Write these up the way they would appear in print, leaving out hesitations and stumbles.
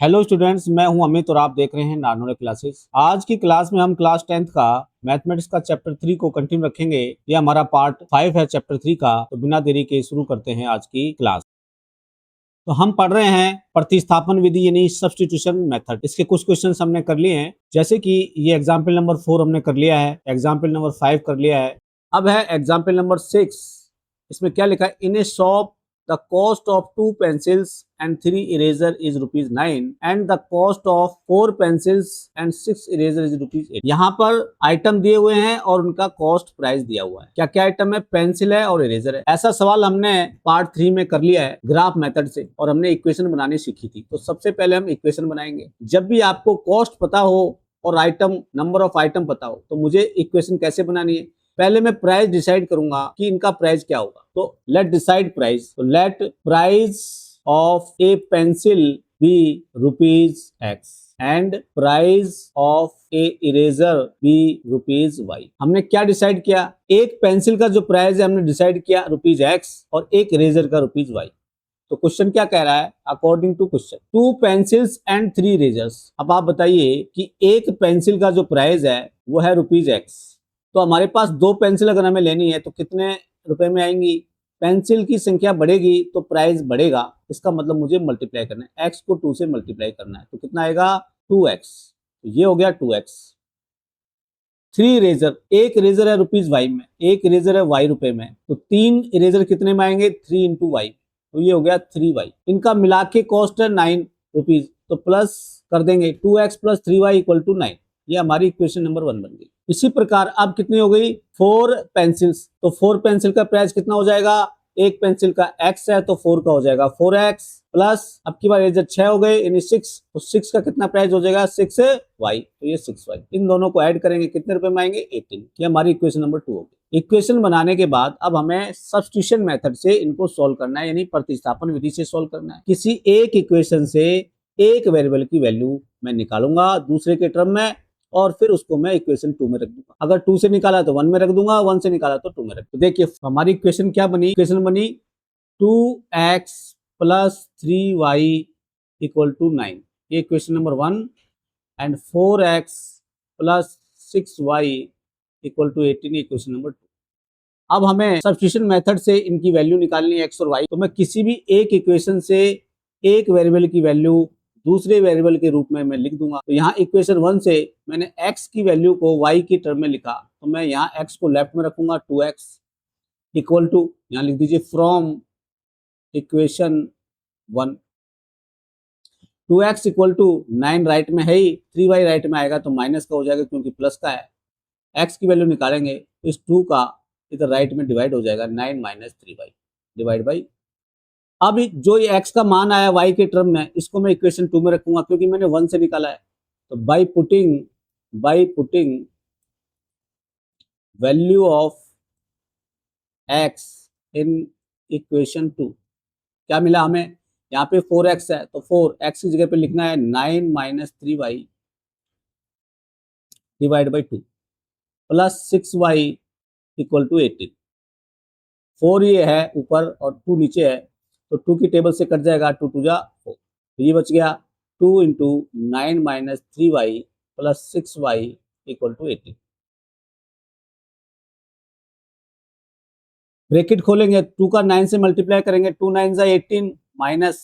Hello students, मैं हूं अमित और आप देख रहे हैं नानोरे क्लासेस। आज की क्लास में हम क्लास 10th का मैथमेटिक्स का चैप्टर 3 को कंटिन्यू रखेंगे। ये हमारा पार्ट 5 है चैप्टर 3 का। तो बिना देरी के शुरू करते हैं आज की क्लास। तो हम पढ़ रहे हैं प्रतिस्थापन विधि यानी सब्स्टिट्यूशन मेथड। इसके कुछ क्वेश्चन हमने कर लिए हैं, जैसे कि ये एग्जाम्पल नंबर 4 हमने कर लिया है, एग्जाम्पल नंबर 5 कर लिया है। अब है एग्जाम्पल नंबर 6। इसमें क्या लिखा है? In a shop the cost of 2 pencils and 3 eraser is rupees 9 and the cost of 4 pencils and 6 eraser is rupees 8। यहाँ पर आइटम दिए हुए हैं और उनका कॉस्ट प्राइस दिया हुआ है। क्या क्या आइटम है? पेंसिल है और इरेजर है। ऐसा सवाल हमने पार्ट 3 में कर लिया है ग्राफ मेथड से, और हमने इक्वेशन बनानी सीखी थी। तो सबसे पहले हम इक्वेशन बनाएंगे। जब भी आपको कॉस्ट पता हो और आइटम नंबर ऑफ आइटम पता हो तो मुझे इक्वेशन कैसे बनानी है? पहले मैं प्राइस डिसाइड करूंगा कि इनका प्राइस क्या होगा। तो लेट डिसाइड प्राइस। तो let price of a pencil be rupees x and price of a eraser be rupees y. हमने क्या डिसाइड किया? एक पेंसिल का जो प्राइस है हमने डिसाइड किया रुपीज एक्स और एक इरेजर का रुपीज वाई। तो क्वेश्चन क्या कह रहा है? According to question 2 pencils and 3 erasers. अब आप बताइए कि एक पेंसिल का जो प्राइस है वो है रुपीज एक्स। तो हमारे पास 2 पेंसिल अगर हमें लेनी है तो कितने रुपए में आएंगी? पेंसिल की संख्या बढ़ेगी तो प्राइस बढ़ेगा। इसका मतलब मुझे मल्टीप्लाई करना है, एक्स को 2 से मल्टीप्लाई करना है। तो कितना आएगा? 2x। तो ये हो गया 2x। 3 इरेजर, एक इरेजर है रुपीज वाई में, एक इरेजर है वाई रुपए में। तो 3 इरेजर कितने में आएंगे? 3 इंटू वाई। तो ये हो गया 3y। इनका मिला के कॉस्ट है 9 रुपीज। तो प्लस कर देंगे 2x plus 3y equal to 9। ये हमारी इक्वेशन नंबर 1 बन गई। इसी प्रकार अब कितनी हो गई? 4 पेंसिल्स। तो 4 पेंसिल का प्राइस कितना हो जाएगा? एक पेंसिल का x है तो 4 का हो जाएगा 4x प्लस अब की बार इधर 6 हो गए यानी 6। तो 6 का कितना प्राइस हो जाएगा? 6y। तो ये 6y। इन दोनों को ऐड करेंगे, कितने रुपए में आएंगे? 18। ये हमारी इक्वेशन नंबर 2 होगी। इक्वेशन बनाने के बाद अब हमें सब्स्टिट्यूशन मेथड से इनको सोल्व करना है, यानी प्रतिस्थापन विधि से सोल्व करना है। किसी एक इक्वेशन से एक वेरिएबल की वैल्यू मैं निकालूंगा दूसरे के टर्म में, और फिर उसको मैं इक्वेशन 2 में रख दूंगा। अगर 2 से निकाला तो 1 में रख दूंगा, 1 से निकाला तो 2 में रख दूंगा। देखिए हमारी इक्वेशन क्या बनी? इक्वेशन बनी 2x plus 3y equal to 9। ये equation number 1। And 4x plus 6y equal to 18 equation number 2। अब हमें सब्स्टिट्यूशन मेथड से इनकी वैल्यू निकालनी है x और y। तो मैं किसी भी एक इक्वेशन से एक वेरिएबल की वैल्यू दूसरे वेरिएबल के रूप में मैं लिख दूंगा। तो यहाँ इक्वेशन 1 से मैंने x की वैल्यू को y की टर्म में लिखा, तो मैं यहाँ x को लेफ्ट में रखूंगा 2x इक्वल टू, यहाँ लिख दीजिए from equation 1 2x equal to 9 right में है ही, 3y राइट में आएगा तो माइनस का हो जाएगा क्योंकि प्लस का है। x की वैल्यू निकालेंगे तो इस 2 का इधर राइट में डिवाइड हो जाएगा, 9 माइनस 3y डिवाइड बाई। अब जो ये x का मान आया y के टर्म में, इसको मैं इक्वेशन 2 में रखूंगा क्योंकि मैंने 1 से निकाला है। तो by putting value of x in equation 2 क्या मिला हमें? यहाँ पे 4x है तो 4x की जगह पे लिखना है 9 minus 3y divide by 2 plus 6y equal to 18। 4 ये है ऊपर और 2 नीचे है, तो 2 की टेबल से कट जाएगा, 2 2 जा 4। तो ये बच गया 2 into 9 minus 3y plus 6y equal to 18। Bracket खोलेंगे, 2 का 9 से मल्टीप्लाई करेंगे, 2 9 जा 18 माइनस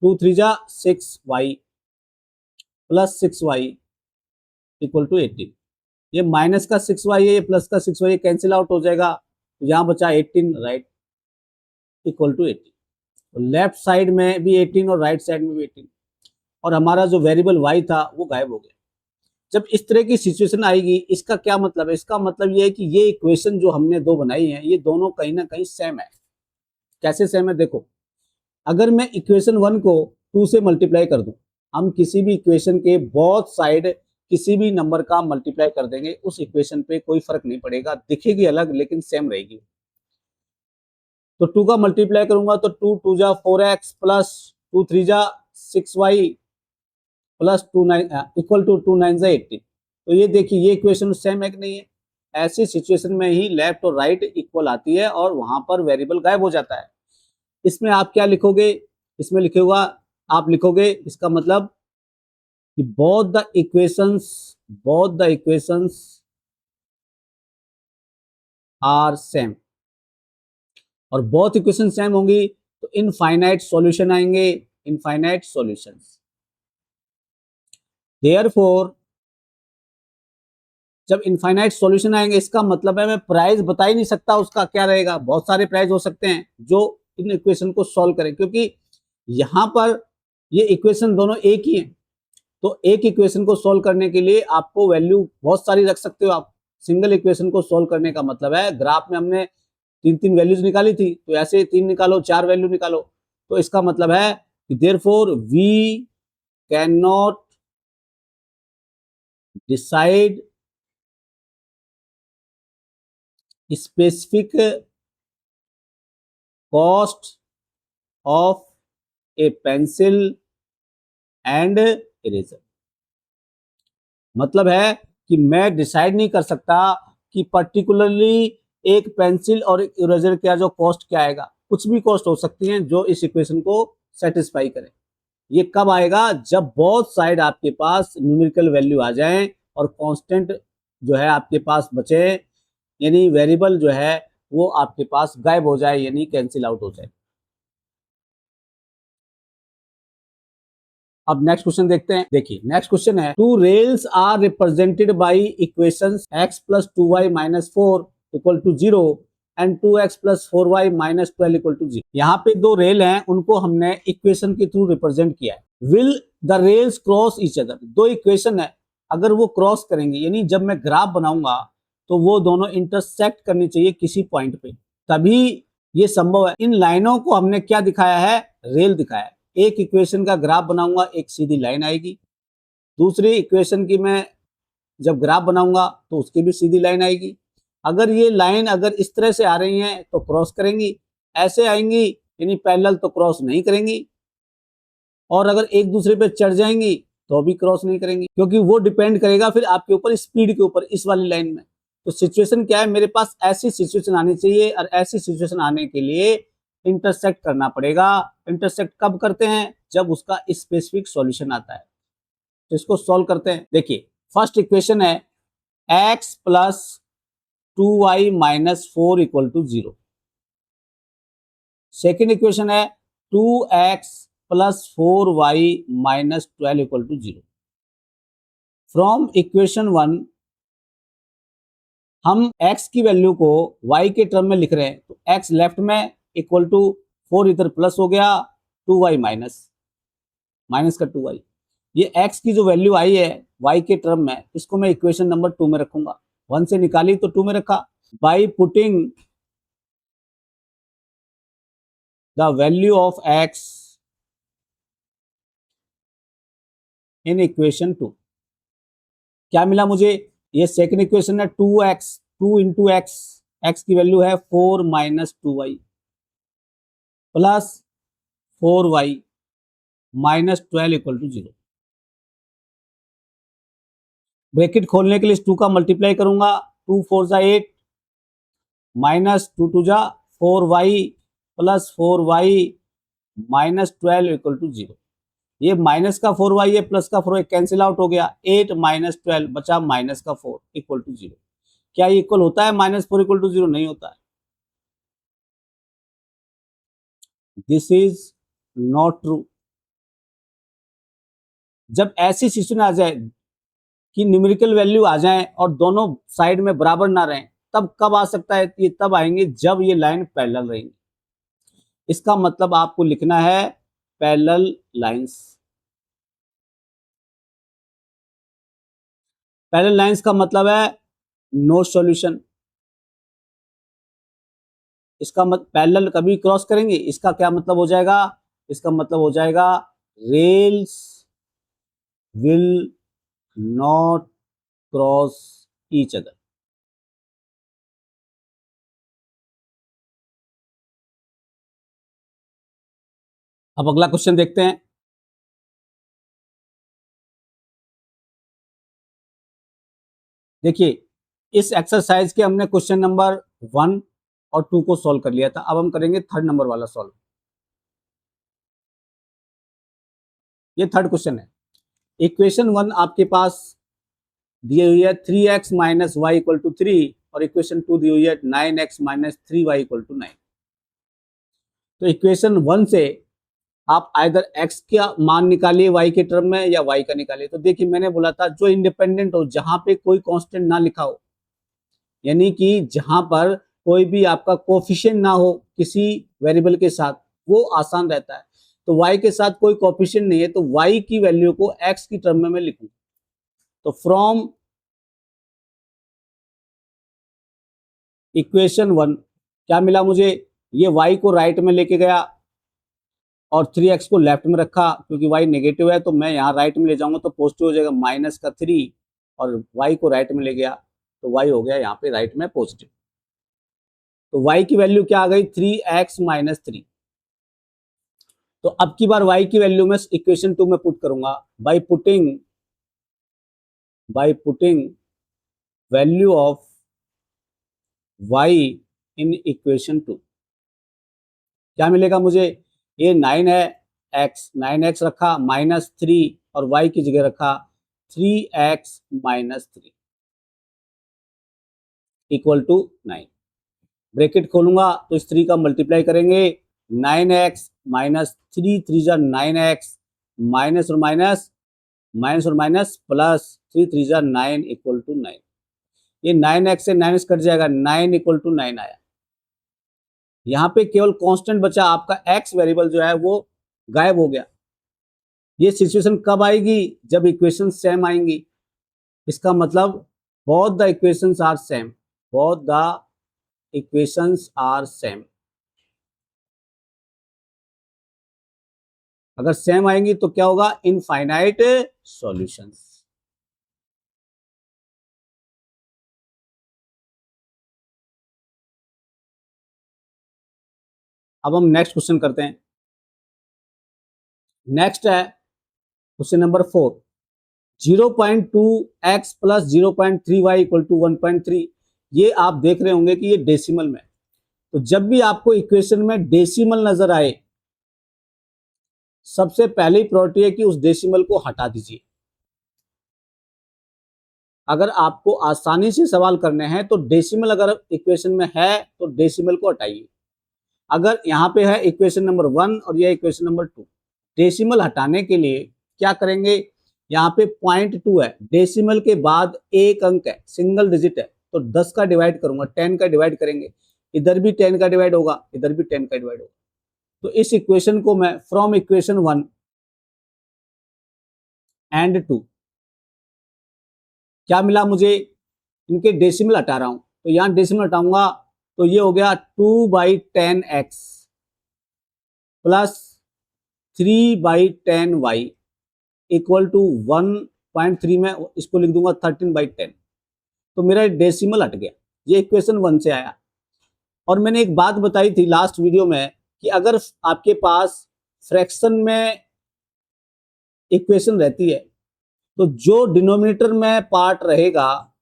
2 3 जा 6y plus 6y equal to 18। ये माइनस का 6y है, ये प्लस का 6y कैंसिल आउट हो जाएगा, तो यहाँ बचा 18 राइट इक्वल टू 18। तो लेफ्ट साइड में भी 18 और राइट साइड में भी 18, और हमारा जो वेरिएबल y था वो गायब हो गया। जब इस तरह की सिचुएशन आएगी, इसका क्या मतलब है? इसका मतलब ये है कि ये इक्वेशन जो हमने दो बनाई है ये दोनों कहीं ना कहीं सेम है। कैसे सेम है? देखो, अगर मैं इक्वेशन 1 को 2 से मल्टीप्लाई कर दूं, हम किसी भी इक्वेशन के बोथ साइड किसी भी नंबर का मल्टीप्लाई कर देंगे, उस इक्वेशन पे कोई फर्क नहीं पड़ेगा, दिखेगी अलग लेकिन सेम रहेगी। तो 2 का मल्टीप्लाई करूंगा तो 2 2 जा 4x प्लस 2 3 जा 6y प्लस 2 9 इक्वल टू 2 9 जा 18। तो ये देखिए ये इक्वेशन सेम है कि नहीं है? ऐसी सिचुएशन में ही लेफ्ट और राइट इक्वल आती है और वहां पर वेरिएबल गायब हो जाता है। इसमें आप क्या लिखोगे? इसमें लिखोगा, आप लिखोगे इसका मतलब कि both the equations are same, और both इक्वेशन सेम होंगी तो इनफाइनाइट सॉल्यूशन आएंगे, इनफाइनाइट सॉल्यूशंस। देयरफॉर जब इनफाइनाइट सॉल्यूशन आएंगे इसका मतलब है मैं प्राइस बता ही नहीं सकता उसका क्या रहेगा, बहुत सारे प्राइस हो सकते हैं जो इन इक्वेशन को सॉल्व करें, क्योंकि यहां पर ये इक्वेशन दोनों एक ही हैं। तो एक इक्वेशन को सॉल्व करने के लिए आपको वैल्यू बहुत सारी रख सकते हो आप। सिंगल इक्वेशन को सॉल्व करने का मतलब है, ग्राफ में हमने तीन तीन वैल्यूज निकाली थी तो ऐसे तीन निकालो, चार वैल्यू निकालो। तो इसका मतलब है कि therefore we can not decide specific cost of a pencil and eraser. मतलब है कि मैं डिसाइड नहीं कर सकता कि पर्टिकुलरली एक पेंसिल और एक इरेजर का जो कॉस्ट क्या आएगा। कुछ भी कॉस्ट हो सकती है जो इस इक्वेशन को सेटिस्फाई करे। ये कब आएगा, जब बोथ साइड आपके पास न्यूमेरिकल वैल्यू आ जाए और कांस्टेंट जो है आपके पास बचे, यानी वेरिएबल जो है वो आपके पास गायब हो जाए, यानी कैंसिल आउट हो जाए। अब नेक्स्ट क्वेश्चन देखते हैं। देखिए नेक्स्ट क्वेश्चन है, two rails are represented by equations x plus 2y minus 4 equal to 0 and 2x plus 4y minus 12 equal to 0। यहाँ पे दो रेल हैं, उनको हमने इक्वेशन के थ्रू रिप्रेजेंट किया है। Will the rails cross each other, दो इक्वेशन है, अगर वो क्रॉस करेंगे यानी जब मैं ग्राफ बनाऊंगा तो वो दोनों इंटरसेक्ट करनी चाहिए किसी पॉइंट पे, तभी ये संभव है। इन लाइनों को हमने क्या दिखाया है, रेल दिखाया है। एक इक्वेशन का ग्राफ बनाऊंगा एक सीधी लाइन आएगी, दूसरी इक्वेशन की मैं जब ग्राफ बनाऊंगा तो उसकी भी सीधी लाइन आएगी। अगर ये लाइन अगर इस तरह से आ रही है तो क्रॉस करेंगी, ऐसे आएंगी यानी पैरेलल तो क्रॉस नहीं करेंगी, और अगर एक दूसरे पे चढ़ जाएंगी तो भी क्रॉस नहीं करेंगी, क्योंकि वो डिपेंड करेगा फिर आपके ऊपर, स्पीड के ऊपर इस वाली लाइन में। तो सिचुएशन क्या है, मेरे पास ऐसी सिचुएशन आनी चाहिए, और ऐसी सिचुएशन आने के लिए इंटरसेक्ट करना पड़ेगा। इंटरसेक्ट कब करते हैं, जब उसका स्पेसिफिक सॉल्यूशन आता है। तो इसको सॉल्व करते हैं। देखिए फर्स्ट इक्वेशन है x plus 2y minus 4 equal to 0। Second equation है 2x plus 4y minus 12 equal to 0। From equation 1 हम x की वैल्यू को y के टर्म में लिख रहे हैं, तो x लेफ्ट में इक्वल टू 4 इधर प्लस हो गया, 2y माइनस, माइनस का 2y। ये x की जो वैल्यू आई है y के टर्म में, इसको मैं इक्वेशन नंबर 2 में रखूंगा। 1 से निकाली तो 2 में रखा। By putting the value of x in equation 2, क्या मिला मुझे, ये सेकंड इक्वेशन है 2x, 2 इंटू एक्स की वैल्यू है 4 minus 2y plus 4y minus 12 equal to 0। Bracket खोलने के लिए 2 का मल्टीप्लाई करूंगा, 2 4 जा 8 माइनस 2 2 जा 4y plus 4y minus 12 equal to 0। ये माइनस का 4y है प्लस का 4y कैंसिल आउट हो गया, 8 माइनस 12 बचा माइनस का 4 इक्वल टू 0। क्या ये इक्वल होता है माइनस 4 इक्वल टू 0? नहीं होता है। This is not true. जब ऐसी सिचुएशन आ जाए कि न्यूमेरिकल वैल्यू आ जाए और दोनों साइड में बराबर ना रहें, तब कब आ सकता है, ये तब आएंगे जब ये लाइन पैरेलल रहेंगी। इसका मतलब आपको लिखना है पैरेलल लाइंस। पैरेलल लाइंस का मतलब है नो सॉल्यूशन। इसका मतलब पैरेलल कभी क्रॉस करेंगे, इसका क्या मतलब हो जाएगा, इसका मतलब हो जाएगा rails will not cross each other. अब अगला क्वेश्चन देखते हैं। देखिए इस एक्सरसाइज के हमने क्वेश्चन नंबर 1 और 2 को सॉल्व कर लिया था। अब हम करेंगे थर्ड नंबर वाला सॉल्व। ये थर्ड क्वेश्चन है, इक्वेशन 1 आपके पास दी हुई है 3x minus y equal to 3 और इक्वेशन 2 दी हुई है 9x minus 3y equal to 9। तो इक्वेशन 1 से आप आइदर x का मान निकालिए y के टर्म में या y का निकालिए। तो देखिए मैंने बोला था जो इंडिपेंडेंट हो, जहां पे कोई कांस्टेंट ना लिखा हो, यानी कि जहां पर कोई भी आपका कोफिशिएंट ना हो किसी वेरिएबल के साथ, वो आसान रहता है। तो y के साथ कोई कोफिशिएंट नहीं है तो y की वैल्यू को x की टर्म में मैं लिखूं। तो फ्रॉम इक्वेशन 1 क्या मिला मुझे, ये y को राइट में लेके गया और 3x को लेफ्ट में रखा, क्योंकि y नेगेटिव है तो मैं यहाँ राइट में ले जाऊंगा तो पॉजिटिव हो जाएगा माइनस का 3, और y को राइट में ले गया तो y हो गया यहाँ पे राइट में पॉजिटिव। तो y की वैल्यू क्या आ गई, 3x माइनस 3। तो अब की बार y की वैल्यू में इक्वेशन 2 में पुट करूंगा bye putting value of y in equation 2। क्या मिलेगा मुझे, ये 9 है, x 9x रखा माइनस 3 और y की जगह रखा 3x minus 3 equal to 9। Bracket खोलूंगा तो इस 3 का मल्टीप्लाई करेंगे, 9x माइनस 3 3 जा 9x माइनस और माइनस प्लस 3 3 जा 9 इक्वल टू 9। ये 9x से 9x कट जाएगा, 9 इक्वल टू 9 आया। यहाँ पे केवल कांस्टेंट बचा आपका x वेरिएबल जो है वो गायब हो गया। ये सिचुएशन कब आएगी, जब इक्वेशन सेम आएंगी। इसका मतलब both the equations are same, both the equations are same. अगर सेम आएंगी तो क्या होगा, इनफाइनाइट सॉल्यूशंस। अब हम नेक्स्ट क्वेश्चन करते हैं। नेक्स्ट है question number 4, 0.2x plus 0.3y equal to 1.3। ये आप देख रहे होंगे कि ये डेसिमल में। तो जब भी आपको इक्वेशन में डेसिमल नजर आए, सबसे पहली प्रायोरिटी है कि उस डेसिमल को हटा दीजिए। अगर आपको आसानी से सवाल करने हैं तो डेसिमल अगर इक्वेशन में है तो डेसिमल को हटाइए। अगर यहाँ पे है इक्वेशन नंबर 1 और यह इक्वेशन नंबर 2, डेसिमल हटाने के लिए क्या करेंगे, यहाँ पे 0.2 है, डेसिमल के बाद एक अंक है, सिंगल डिजिट है, तो 10 का डिवाइड करूंगा, 10 का डिवाइड करेंगे, इधर भी 10 का डिवाइड होगा, इधर भी 10 का डिवाइड होगा। तो इस इक्वेशन को मैं फ्रॉम इक्वेशन 1 एंड 2 क्या मिला मुझे, इनके डेसिमल हटा रहा हूं, तो यहां डेसिमल हटाऊंगा तो ये हो गया 2/10x plus 3/10y equal to 1.3 में इसको लिख दूंगा 13/10। तो मेरा डेसिमल हट गया, ये इक्वेशन 1 से आया। और मैंने एक बात बताई थी लास्ट वीडियो में कि अगर आपके पास फ्रैक्शन में इक्वेशन रहती है तो जो डिनोमिनेटर में पार्ट रहेगा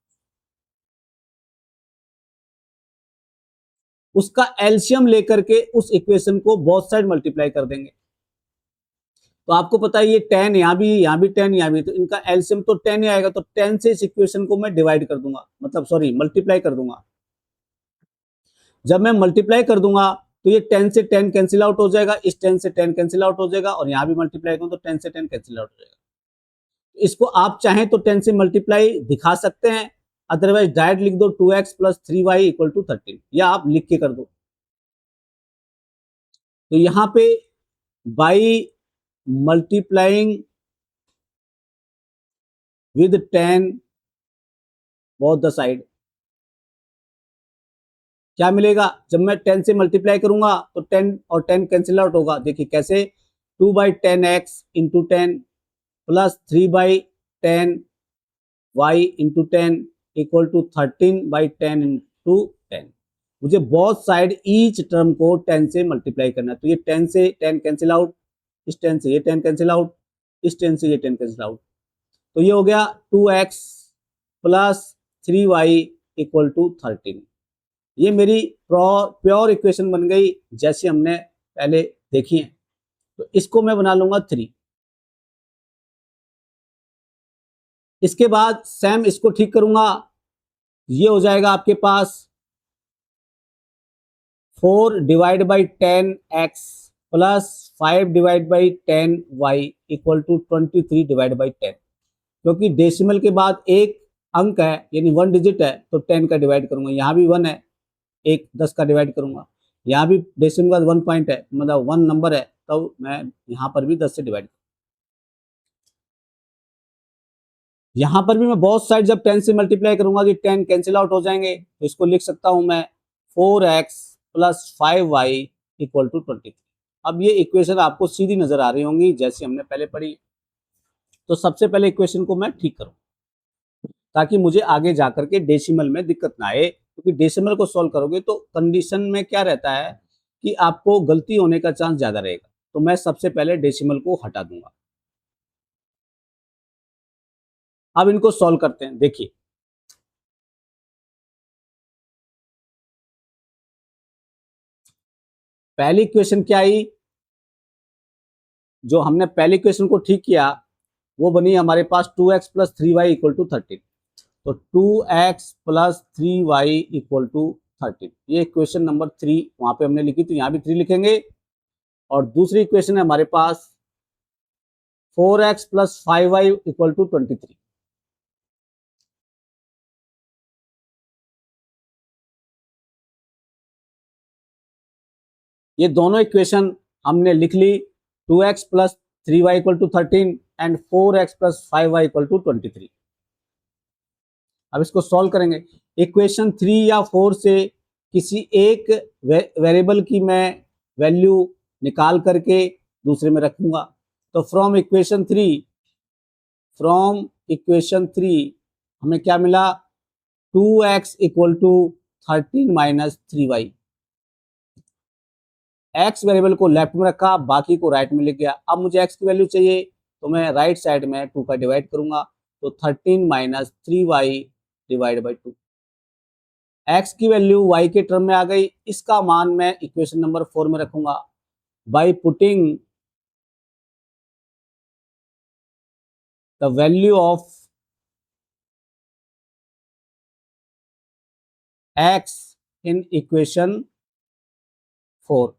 उसका एलसीएम लेकर के उस इक्वेशन को बोथ साइड मल्टीप्लाई कर देंगे। तो आपको पता है ये 10 यहाँ भी 10 यहाँ भी, तो इनका एलसीएम तो 10 ही आएगा। तो 10 से इस इक्वेशन को मैं डिवाइड कर दूंगा, मतलब सॉरी मल्टीप्लाई कर दूंगा। जब मैं मल्टीप्लाई कर दूंगा तो ये 10 से 10 कैंसिल आउट हो जाएगा, इस 10 से 10 कैंसिल आउट हो जाएगा, और यहाँ भी मल्टीप्लाई करूँ तो 10 से 10 कैंसिल आउट हो जाएगा। इसको आप चाहें तो 10 से मल्टीप्लाई दिखा सकते हैं, अदरवाइज डायरेक्ट लिख दो 2x plus 3y equal to 13, या आप लिख के कर दो। तो यहाँ पे by multiplying with 10 both the side क्या मिलेगा, जब मैं 10 से मल्टीप्लाई करूंगा तो 10 और 10 कैंसिल आउट होगा। देखिए कैसे, 2/10x into 10 plus 3/10y into 10 equal to 13/10 into 10। मुझे बोथ साइड ईच टर्म को 10 से मल्टीप्लाई करना है। तो ये 10 से 10 कैंसिल आउट, इस 10 से ये 10 कैंसिल आउट, इस 10 से ये 10 कैंसिल आउट। तो ये हो गया 2x plus 3y equal to 13। ये मेरी प्योर इक्वेशन बन गई जैसे हमने पहले देखी है। तो इसको मैं बना लूंगा 3। इसके बाद सेम इसको ठीक करूंगा, ये हो जाएगा आपके पास 4 divide by 10x plus 5 divide by 10y equal to 23 divide by 10। क्योंकि डेसिमल के बाद एक अंक है यानी 1 डिजिट है तो 10 का डिवाइड करूंगा, यहाँ भी 1 है, एक 10 का डिवाइड करूंगा, यहाँ भी डेसिमल का 1 पॉइंट है मतलब 1 नंबर है, तो मैं यहाँ पर भी 10 से डिवाइड। यहाँ पर भी मैं बहुत साइड जब 10 से मल्टीप्लाई करूंगा कि 10 कैंसिल आउट हो जाएंगे, तो इसको लिख सकता हूं मैं 4x plus 5y equal to 23। अब ये इक्वेशन आपको सीधी नजर आ रही होंगी जैसे हमने पहले पढ़ी। तो सबसे पहले इक्वेशन को मैं ठीक करूं ताकि मुझे आगे जाकर के डेसिमल में दिक्कत ना आए, क्योंकि डेसिमल को सॉल्व करोगे तो कंडीशन में क्या रहता है कि आपको गलती होने का चांस ज्यादा रहेगा। तो मैं सबसे पहले डेसिमल को हटा दूंगा। अब इनको सॉल्व करते हैं। देखिए पहली इक्वेशन क्या आई, जो हमने पहली इक्वेशन को ठीक किया वो बनी हमारे पास 2x plus 3y equal to 13। तो 2x plus 3y equal to 13, ये इक्वेशन नंबर 3 वहां पे हमने लिखी, तो यहाँ भी 3 लिखेंगे। और दूसरी इक्वेशन है हमारे पास 4x plus 5y equal to 23। ये दोनों इक्वेशन हमने लिख ली, 2x plus 3y equal to 13 and 4x plus 5y equal to 23। अब इसको सॉल्व करेंगे। इक्वेशन 3 या 4 से किसी एक वेरिएबल की मैं वैल्यू निकाल करके दूसरे में रखूंगा। तो फ्रॉम इक्वेशन 3 हमें क्या मिला, 2x equal to 13 minus 3y। x variable को लेफ्ट में रखा, बाकी को राइट में लिख गया। अब मुझे x की वैल्यू चाहिए तो मैं राइट साइड में 2 का डिवाइड करूंगा, तो 13 minus 3y divide by 2। x की वैल्यू y के टर्म में आ गई, इसका मान मैं इक्वेशन नंबर 4 में रखूंगा by putting the value of x in equation 4।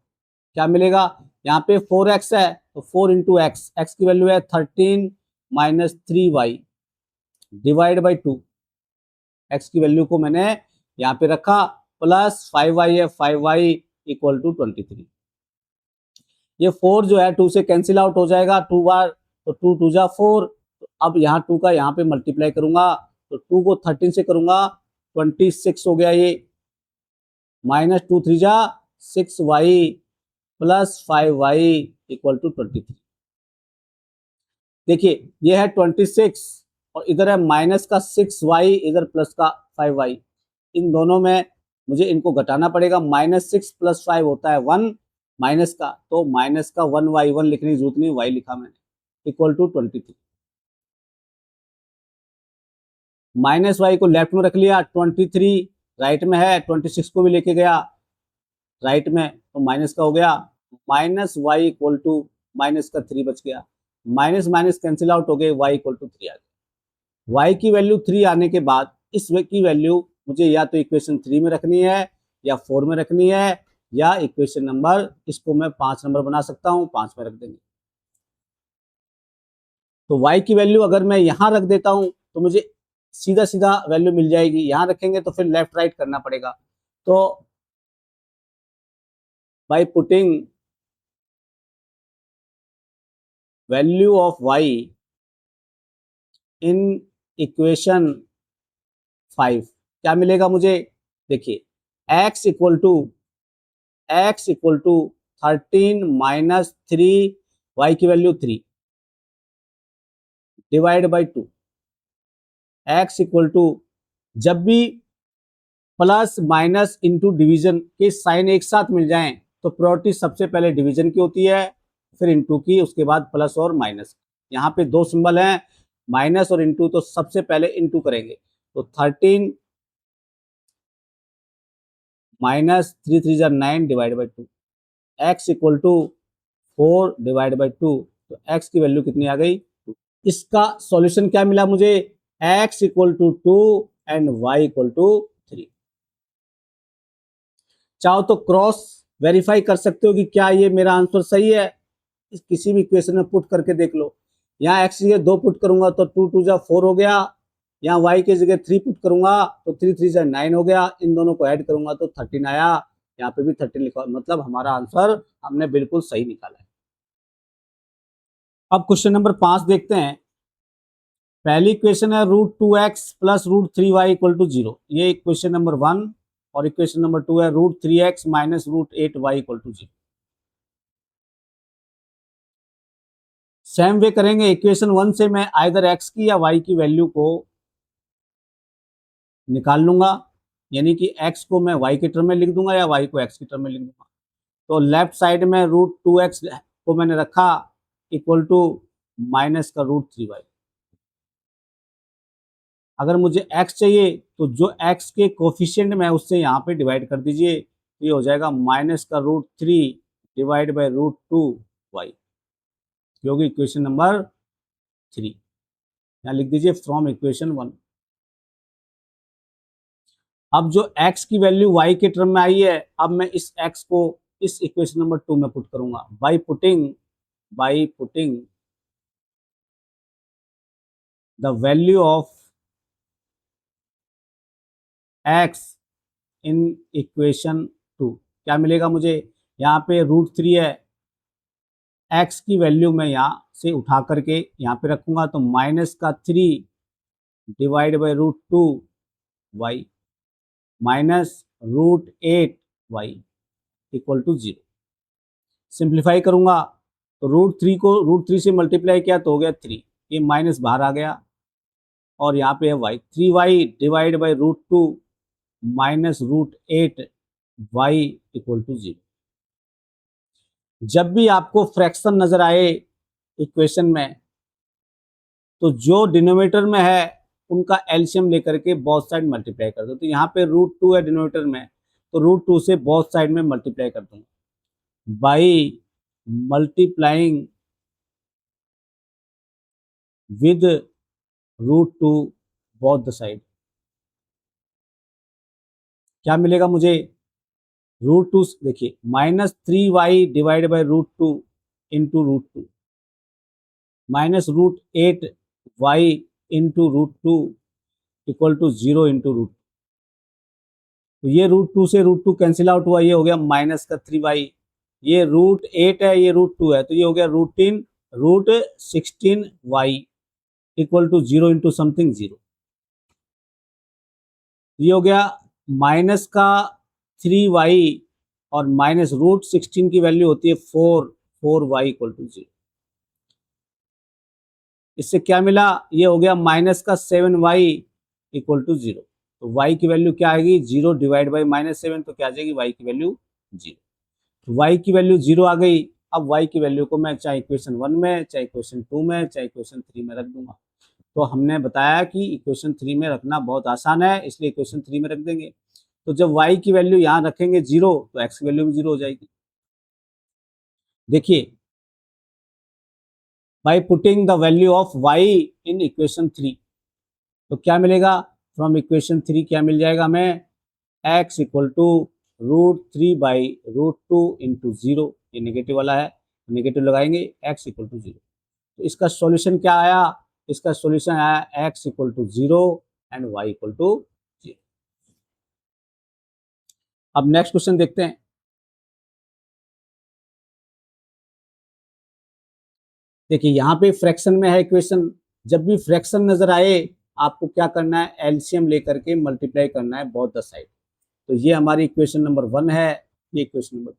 क्या मिलेगा, यहाँ पे 4x है तो 4 इंटू एक्स, एक्स की वैल्यू है 13 minus 3y divide by 2। X की वैल्यू को मैंने यहाँ पे रखा, प्लस 5y है, 5y इक्वल टू 23। ये 4 जो है 2 से कैंसिल आउट हो जाएगा 2 बार, तो 2 टू जा 4। तो अब यहाँ 2 का यहाँ पे मल्टीप्लाई करूंगा, तो 2 को 13 से करूंगा 26 हो गया ये, माइनस 2 3 जा 6y plus 5y equal to 23। देखिए ये है 26 और इधर है माइनस का 6y, इधर प्लस का 5y। इन दोनों में मुझे इनको घटाना पड़ेगा। माइनस 6 प्लस 5 होता है 1 माइनस का, तो माइनस का 1y, 1 लिखने की जरूरत नहीं, y लिखा मैंने, इक्वल टू 23। माइनस वाई को लेफ्ट में रख लिया, 23 राइट में है, 26 को भी लेके गया राइट में, तो माइनस का हो गया, minus y equal to minus का 3 बच गया, माइनस माइनस कैंसिल आउट हो गए, y इक्वल टू 3 आ गया। y की वैल्यू 3 आने के बाद इस की वैल्यू मुझे या तो इक्वेशन 3 में रखनी है या 4 में रखनी है, या इक्वेशन नंबर इसको मैं 5 नंबर बना सकता हूं, 5 में रख देंगे। तो y की वैल्यू अगर मैं यहां रख देता हूं तो मुझे सीधा सीधा वैल्यू मिल जाएगी, यहां रखेंगे तो फिर लेफ्ट राइट करना पड़ेगा। तो by putting value of y in equation 5 क्या मिलेगा मुझे, देखिए x equal to 13 minus 3, y की value 3 divide by 2, x equal to, जब भी प्लस माइनस इंटू डिवीजन के साइन एक साथ मिल जाएं तो प्रायोरिटी सबसे पहले डिवीजन की होती है, फिर इंटू की, उसके बाद प्लस और माइनस। यहाँ पे दो सिंबल हैं माइनस और इंटू, तो सबसे पहले इंटू करेंगे, तो 13 माइनस 3 3 जा 9 divide by 2, x equal to 4 divide by 2, तो एक्स की वैल्यू कितनी आ गई। इसका सॉल्यूशन क्या मिला मुझे, x equal to 2 and y equal to 3। चाहो तो क्रॉस वेरीफाई कर सकते हो कि क्या ये मेरा आंसर सही है, किसी भी इक्वेशन में पुट करके देख लो। यहाँ एक्स की जगह 2 पुट करूंगा तो 2 2 जा 4 हो गया, यहाँ वाई की जगह 3 पुट करूंगा तो 3 3 जा 9 हो गया, इन दोनों को ऐड करूंगा तो 13 आया, यहाँ पे भी 13 लिखा, मतलब हमारा आंसर हमने बिल्कुल सही निकाला है। अब क्वेश्चन नंबर 5 देखते हैं। पहली इक्वेशन है √2x plus √3y equal to 0, ये इक्वेशन नंबर 1, और इक्वेशन नंबर 2 है √3x minus √8y equal to 0। Same way करेंगे, इक्वेशन 1 से मैं आइदर x की या y की वैल्यू को निकाल लूंगा, यानी कि x को मैं y के टर्म में लिख दूंगा या y को x के टर्म में लिख दूंगा। तो लेफ्ट साइड में √2x को मैंने रखा इक्वल टू माइनस का √3y। अगर मुझे x चाहिए तो जो x के कोफिशिएंट में उससे यहाँ पे डिवाइड कर दीजिए, ये हो जाएगा माइनस का √3 डिवाइड बाई √2y, क्योंकि इक्वेशन नंबर 3 यहाँ लिख दीजिए फ्रॉम इक्वेशन 1। अब जो x की वैल्यू y के टर्म में आई है, अब मैं इस x को इस इक्वेशन नंबर 2 में पुट करूंगा by putting the value of x in equation 2। क्या मिलेगा मुझे, यहाँ पे √3 है, x की वैल्यू मैं यहाँ से उठा करके यहाँ पे रखूंगा तो माइनस का 3 divide by √2y minus √8y equal to 0। Simplify करूंगा तो √3 को √3 से मल्टीप्लाई किया तो हो गया 3, ये माइनस बाहर आ गया, और यहाँ पे है y, 3y divide by √2 minus √8y equal to 0। जब भी आपको फ्रैक्शन नजर आए इक्वेशन में, तो जो डिनोमिनेटर में है उनका एलसीएम लेकर के बोथ साइड मल्टीप्लाई कर दो। तो यहाँ पे √2 है डिनोमिनेटर में, तो √2 से बोथ साइड में मल्टीप्लाई कर दूंगा by multiplying with √2 both the side. क्या मिलेगा मुझे, √2 देखिए minus 3y divide by √2 into √2 minus √8y into √2 equal to 0 into √2। तो ये √2 से √2 कैंसिल आउट हुआ, ये हो गया माइनस का 3y, ये √8 है, ये √2 है, तो ये हो गया √16y equal to 0 into something 0। ये हो गया माइनस का 3y और माइनस √16 की वैल्यू होती है 4y इक्वल टू 0। इससे क्या मिला, ये हो गया माइनस का 7y इक्वल टू 0। तो y की वैल्यू क्या आएगी, 0 डिवाइड बाई -7, तो क्या आ जाएगी y की वैल्यू 0। तो y की वैल्यू 0 आ गई। अब y की वैल्यू को मैं चाहे इक्वेशन 1 में, चाहे इक्वेशन 2 में, चाहे इक्वेशन 3 में रख दूंगा। तो हमने बताया कि इक्वेशन 3 में रखना बहुत आसान है, इसलिए इक्वेशन 3 में रख देंगे। तो जब y की वैल्यू यहाँ रखेंगे 0, तो x की वैल्यू भी 0 हो जाएगी। देखिए, by putting the value of y in equation 3, तो क्या मिलेगा, फ्रॉम इक्वेशन 3 क्या मिल जाएगा हमें, x equal to √3 by √2 into 0, ये नेगेटिव वाला है, नेगेटिव लगाएंगे, x इक्वल टू 0। तो इसका सॉल्यूशन क्या आया, इसका सॉल्यूशन आया x equal to 0 and y equal to 0। अब नेक्स्ट क्वेश्चन देखते हैं। देखिए, यहाँ पे फ्रैक्शन में है इक्वेशन, जब भी फ्रैक्शन नजर आए आपको क्या करना है, एलसीएम लेकर के मल्टीप्लाई करना है बोथ द साइड। तो ये हमारी इक्वेशन नंबर 1 है, ये इक्वेशन नंबर,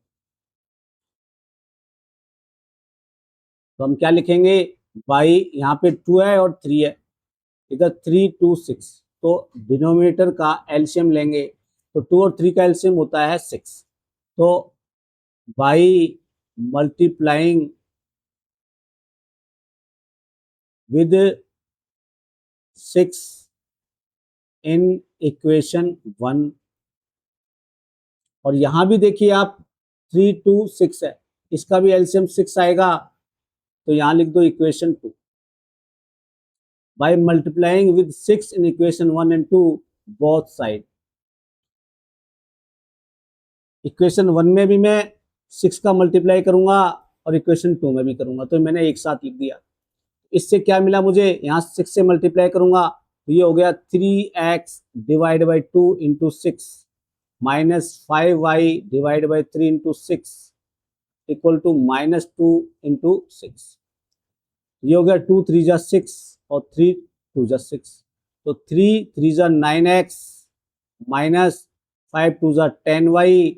तो हम क्या लिखेंगे, बाई यहाँ पे 2 है और 3 है, इधर 3 2 6, तो डिनोमिनेटर का एलसीएम लेंगे तो 2 और 3 का एलसीएम होता है 6। तो by multiplying with 6 in equation 1, और यहां भी देखिए आप 3 2 6 है, इसका भी एलसीएम 6 आएगा, तो यहां लिख दो equation 2 by multiplying with 6 in equation 1 and 2 both side। Equation 1 में भी मैं 6 का मल्टीप्लाई करूंगा और इक्वेशन 2 में भी करूंगा, तो मैंने एक साथ लिख दिया। इससे क्या मिला मुझे, यहाँ 6 से मल्टीप्लाई करूंगा तो ये हो गया 3x divide by 2 into 6 minus 5y divide by 3 into 6 equal to minus 2 into 6। ये हो गया 2 3 जा 6 और 3 2 जा 6, तो 3 3 जा 9x माइनस 5 2 जा 10y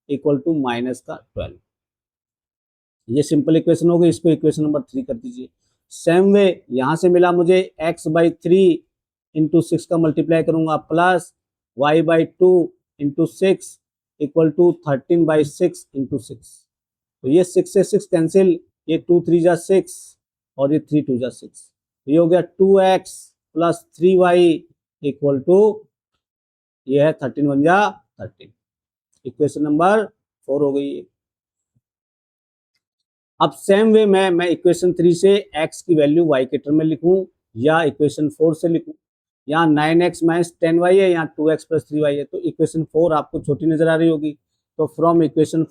इक्वल टू माइनस का 12। ये सिंपल इक्वेशन हो गई, इसको इक्वेशन नंबर 3 कर दीजिए। सेम वे यहां से मिला मुझे x बाई 3 इंटू 6 का मल्टीप्लाई करूंगा plus y by 2 into 6 equal to 13 by 6 into 6। तो ये 6 से 6 कैंसिल, ये 2 3 जा 6 और ये 3 2 जा 6, तो ये हो गया 2x plus 3y equal to ये है 13 1 जा 13। इक्वेशन नंबर 4 हो गई है। अब सेम वे में मैं इक्वेशन 3 से x की वैल्यू y के टर्म में लिखूं या इक्वेशन 4 से लिखूं। यहाँ 9x माइनस 10y है, यहाँ 2x प्लस 3y है, तो इक्वेशन 4 आपको छोटी नजर आ रही होगी। तो फ्रॉम इक्वेशन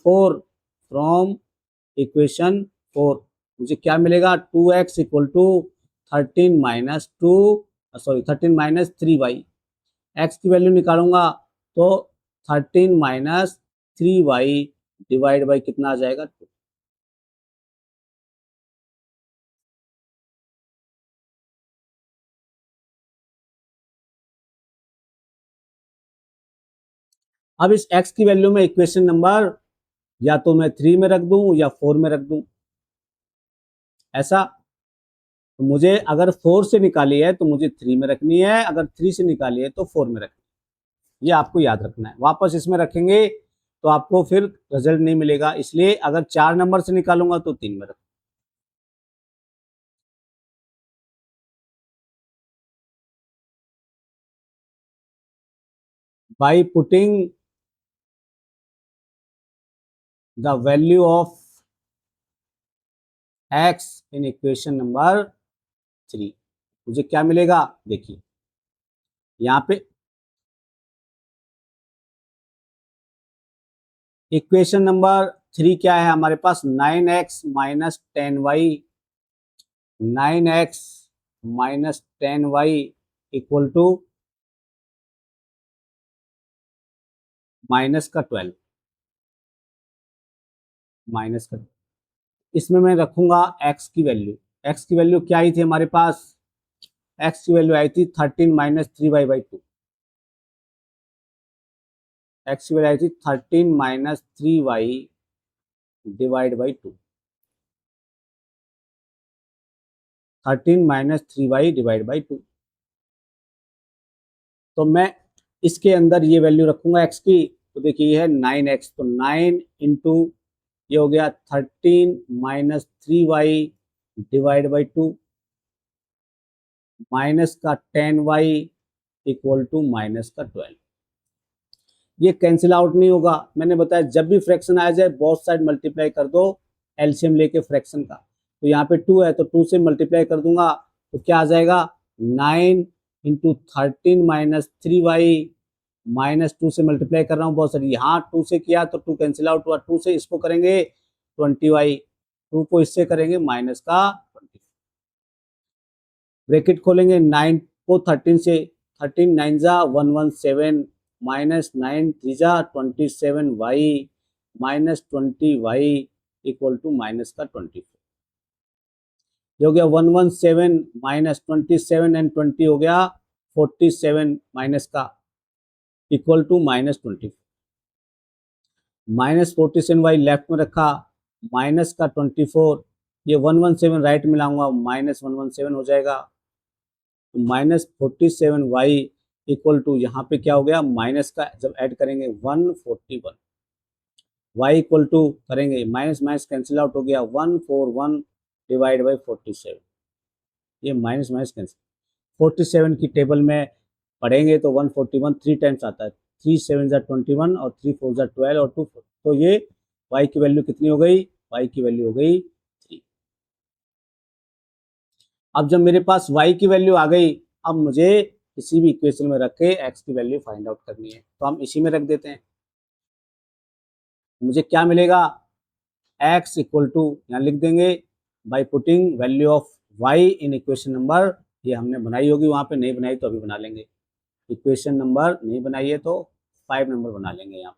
4 मुझे क्या मिलेगा, 2x equal to 13 minus 3y। x की वैल्यू निकालूंगा तो 13 माइनस 3y डिवाइड बाई कितना आ जाएगा, 2। अब इस x की वैल्यू में इक्वेशन नंबर या तो मैं 3 में रख दूं या 4 में रख दूं, ऐसा। तो मुझे अगर 4 से निकाली है तो मुझे 3 में रखनी है, अगर 3 से निकाली है तो 4 में रखनी है। ये आपको याद रखना है। वापस इसमें रखेंगे तो आपको फिर रिजल्ट नहीं मिलेगा, इसलिए अगर 4 नंबर से निकालूंगा तो 3 में रख। By putting the value of x in equation number 3 मुझे क्या मिलेगा, देखिए यहाँ पे इक्वेशन नंबर 3 क्या है हमारे पास, 9x minus 10y, 9x minus 10y equal to minus का 12, माइनस का। इसमें मैं रखूंगा x की वैल्यू। x की वैल्यू क्या आई थी हमारे पास, x की वैल्यू आई थी 13 माइनस 3y बाई 2। x की वैल्यू आई थी 13 minus 3y divide by 2, 13 minus 3y divide by 2। तो मैं इसके अंदर ये वैल्यू रखूंगा x की, तो देखिए ये है 9x, तो 9 इंटू ये हो गया 13 minus 3y divide by 2 minus का 10y इक्वल टू माइनस का 12। ये कैंसिल आउट नहीं होगा, मैंने बताया जब भी फ्रैक्शन आ जाए बोथ साइड मल्टीप्लाई कर दो एलसीएम लेके फ्रैक्शन का। तो यहाँ पे 2 है तो 2 से मल्टीप्लाई कर दूंगा तो क्या आ जाएगा, 9 इंटू 13 माइनस 3y माइनस 2 से मल्टीप्लाई कर रहा हूँ बहुत सारी, यहाँ 2 से किया तो 2 कैंसिल आउट हुआ, 2 से इसको करेंगे 20y, 2 को इससे करेंगे माइनस का 20। ब्रैकेट खोलेंगे 9 को 13 से, 13 9 जा 117 माइनस 9 3 जा 27y minus 20y equal to minus का 24। ये हो गया 117 माइनस 27 एंड 20 हो गया 47 माइनस का equal to minus 24। Minus 47y left में रखा, माइनस का 24, ये 117 राइट में लाऊंगा माइनस 117 हो जाएगा, तो माइनस 47y इक्वल टू यहाँ पे क्या हो गया, माइनस का जब ऐड करेंगे 141, y इक्वल टू करेंगे माइनस माइनस कैंसिल आउट हो गया 141 डिवाइड बाई 47, ये माइनस माइनस कैंसिल। 47 की टेबल में पढ़ेंगे तो 141 3 टाइम्स आता है, 3 7 जा 21 और 3 4 जा 12 और 2 4, तो ये y की वैल्यू कितनी हो गई, y की वैल्यू हो गई 3। अब जब मेरे पास y की वैल्यू आ गई, अब मुझे किसी भी इक्वेशन में रख के x की वैल्यू फाइंड आउट करनी है, तो हम इसी में रख देते हैं। मुझे क्या मिलेगा, x इक्वल टू, यहाँ लिख देंगे by putting value of y in equation number, ये हमने बनाई होगी वहाँ पे, नहीं बनाई तो अभी बना लेंगे। इक्वेशन नंबर नहीं बनाई है तो 5 नंबर बना लेंगे यहाँ।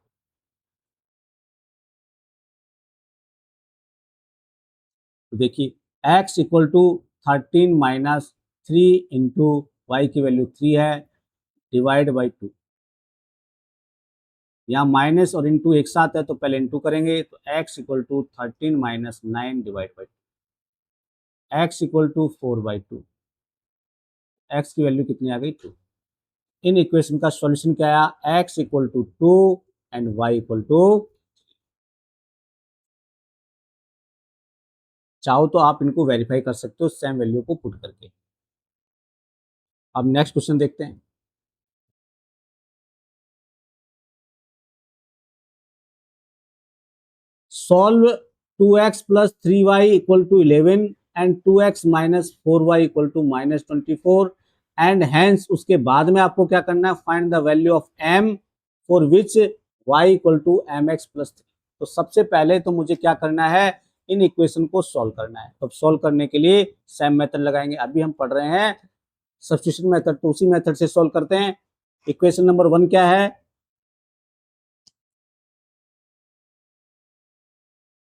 तो देखिए x equal to 13 minus 3 into y की वैल्यू 3 है, डिवाइड बाई 2। यहाँ माइनस और इंटू एक साथ है तो पहले इंटू करेंगे, तो x equal to 13 minus 9 divide by 2, x equal to 4/2। x की वैल्यू कितनी आ गई, 2। इन इक्वेशन का सॉल्यूशन क्या आया, x equal to 2 and y equal to, चाहो तो आप इनको वेरीफाई कर सकते हो सेम वैल्यू को पुट करके। अब नेक्स्ट क्वेश्चन देखते हैं। Solve 2x plus 3y equal to 11 and 2x minus 4y equal to minus 24 and hence, उसके बाद में आपको क्या करना है, find the value of m for which y equal to mx plus 3। तो सबसे पहले तो मुझे क्या करना है, इन इक्वेशन को सॉल्व करना है। तो सॉल्व करने के लिए सेम मेथड लगाएंगे। अभी हम पढ़ रहे हैं सब्स्टिट्यूशन मेथड, तो उसी मेथड से सॉल्व करते हैं। इक्वेशन नंबर 1 क्या है,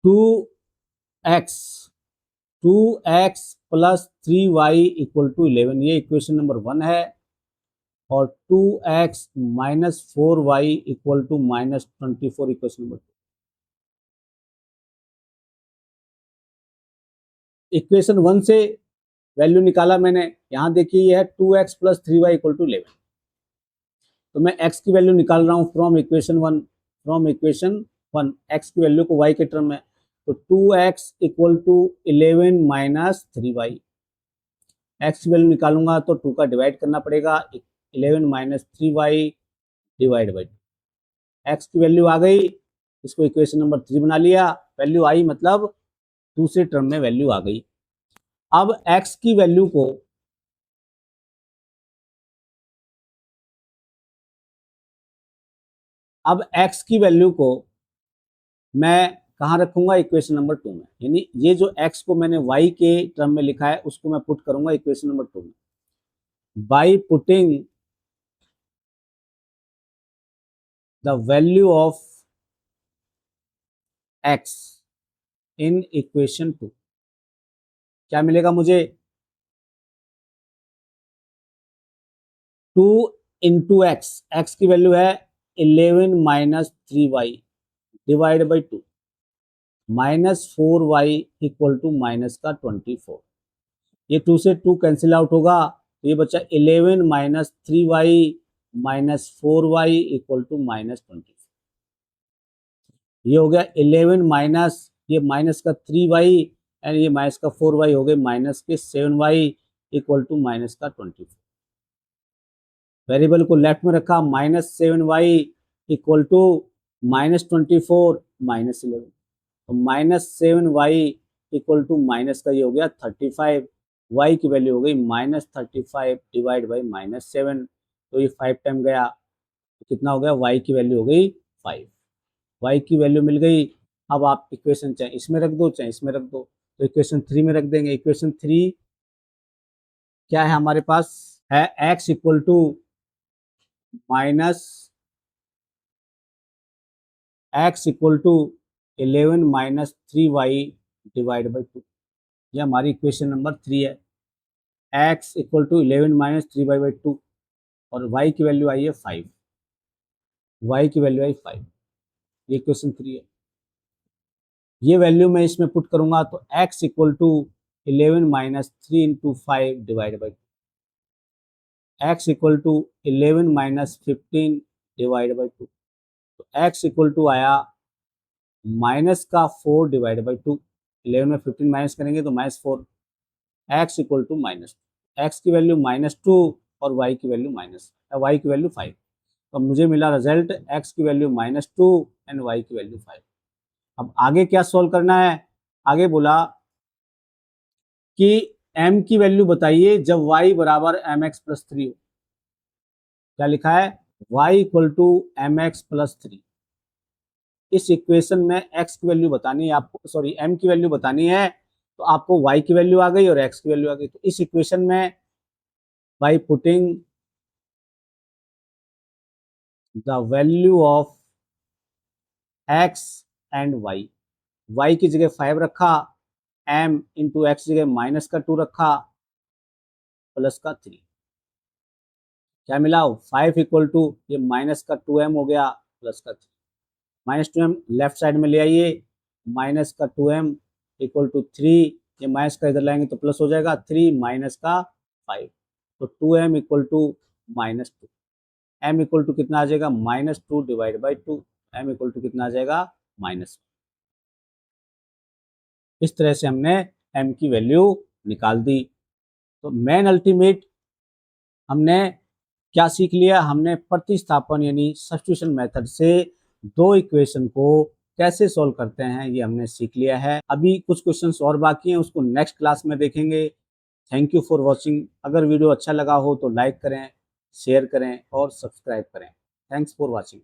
2x 2x plus 3y equal to 11, ये इक्वेशन नंबर 1 है। और 2x minus 4y equal to minus 24 equation number 2। Equation 1 से वैल्यू निकाला मैंने, यहाँ देखिए ये है 2x plus 3y equal to 11। तो मैं x की वैल्यू निकाल रहा हूँ from equation 1, from equation 1 x की वैल्यू को y के टर्म में। तो 2x equal to 11 minus 3y, x की वैल्यू निकालूंगा तो 2 का डिवाइड करना पड़ेगा, 11 minus 3y divide by 2। x की वैल्यू आ गई, इसको इक्वेशन नंबर 3 बना लिया। वैल्यू आई मतलब दूसरे टर्म में वैल्यू आ गई। अब x की वैल्यू को, अब x की वैल्यू को मैं कहाँ रखूंगा, इक्वेशन नंबर 2 में। यानी ये जो x को मैंने y के टर्म में लिखा है उसको मैं पुट करूंगा इक्वेशन नंबर 2 में, by putting the value of x in equation 2। क्या मिलेगा मुझे, 2 इंटू एक्स, एक्स की वैल्यू है 11 minus 3y divide by 2, minus 4y equal to minus का 24। ये 2 से 2 कैंसिल आउट होगा, तो ये बच्चा 11 minus 3y minus 4y equal to minus 24। ये हो गया 11 माइनस, ये माइनस का 3y एंड ये माइनस का 4y हो गए माइनस के 7y इक्वल टू माइनस का 24। वेरिएबल को लेफ्ट में रखा, minus 7y equal to minus 24 minus 11, तो minus 7y equal to minus का ये हो गया 35, y की वैल्यू हो गई माइनस 35 डिवाइड बाई माइनस 7, तो ये 5 टाइम गया, तो कितना हो गया, y की वैल्यू हो गई 5। y की वैल्यू मिल गई। अब आप इक्वेशन चाहे इसमें रख दो चाहे इसमें रख दो, तो इक्वेशन 3 में रख देंगे। इक्वेशन 3 क्या है हमारे पास, है x equal to minus x equal to 11 minus 3y divide by 2, ये हमारी इक्वेशन नंबर 3 है। x equal to 11 minus 3y by 2 और y की वैल्यू आई है 5, y की वैल्यू आई 5, ये इक्वेशन 3 है। ये वैल्यू मैं इसमें पुट करूंगा तो x equal to 11 minus 3 into 5 divide by 2, x equal to 11 minus 15 divide by 2, तो x इक्वल टू आया माइनस का 4 डिवाइड बाई 2, 11 में 15 माइनस करेंगे तो minus 4, x equal to minus, x की वैल्यू -2 और y की वैल्यू y की वैल्यू 5। तो मुझे मिला रिजल्ट x की वैल्यू -2 एंड y की वैल्यू 5। अब आगे क्या सोल्व करना है, आगे बोला कि m की वैल्यू बताइए जब y बराबर mx प्लस 3 हो। क्या लिखा है, y equal to m x plus 3। इस इक्वेशन में x की वैल्यू बतानी है आपको, सॉरी m की वैल्यू बतानी है, तो आपको y की वैल्यू आ गई और x की वैल्यू आ गई। तो इस इक्वेशन में by putting the value of x and y की जगह 5 रखा, m इंटू एक्स जगह माइनस का 2 रखा, प्लस का 3। क्या मिला, 5 इक्वल टू ये माइनस का 2m हो गया प्लस का 3। माइनस 2m लेफ्ट साइड में ले आइए, माइनस का 2m इक्वल टू 3, ये माइनस का इधर लाएंगे तो प्लस हो जाएगा, 3 माइनस का 5, तो 2m equal to -2। m equal to कितना आ जाएगा, -2 divide by 2। m equal to कितना आ जाएगा, -1। इस तरह से हमने m की वैल्यू निकाल दी। तो मेन अल्टीमेट हमने क्या सीख लिया, हमने प्रतिस्थापन यानी सब्स्टिट्यूशन मेथड से दो इक्वेशन को कैसे सॉल्व करते हैं ये हमने सीख लिया है। अभी कुछ क्वेश्चंस और बाकी हैं, उसको नेक्स्ट क्लास में देखेंगे। Thank you for watching. अगर वीडियो अच्छा लगा हो तो लाइक करें, शेयर करें और सब्सक्राइब करें। Thanks for watching.